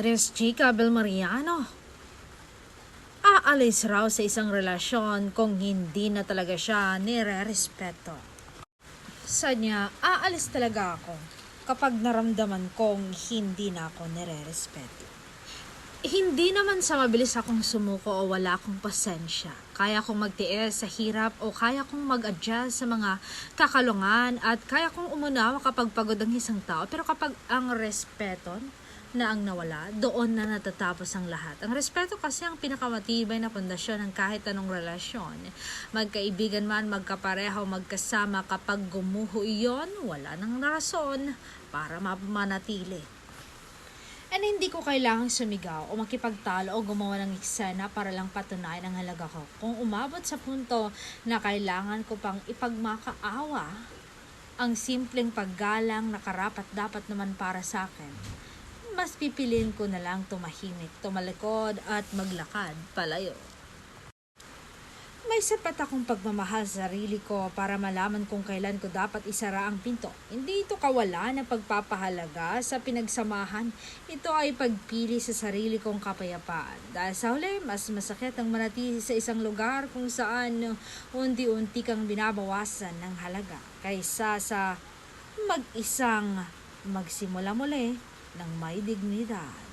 Res Chica Belmariano. Aalis raw sa isang relasyon kung hindi na talaga siya nire-respeto. Sanya, aalis talaga ako kapag naramdaman kong hindi na ako nire-respeto. Hindi naman sa mabilis akong sumuko o wala akong pasensya. Kaya kong magtiis sa hirap o kaya kong mag-adjust sa mga kakalungan at kaya kong umunawa kapag pagod ang isang tao. Pero kapag ang respeto na ang nawala, doon na natatapos ang lahat. Ang respeto kasi ang pinakamatibay na pundasyon ng kahit anong relasyon. Magkaibigan man, magkapareho, magkasama, kapag gumuho iyon, wala nang rason para manatili. And hindi ko kailangang sumigaw o makipagtalo o gumawa ng eksena para lang patunayan ang halaga ko. Kung umabot sa punto na kailangan ko pang ipagmakaawa ang simpleng paggalang na karapat-dapat naman para sa akin, mas pipiliin ko na lang tumahimik, tumalikod at maglakad palayo. May sapat akong pagmamahal sa sarili ko para malaman kung kailan ko dapat isara ang pinto. Hindi ito kawalan ng pagpapahalaga sa pinagsamahan. Ito ay pagpili sa sarili kong kapayapaan. Dahil sa huli, mas masakit ang manatili sa isang lugar kung saan unti-unti kang binabawasan ng halaga kaysa sa mag-isang magsimula muli ng may dignidad.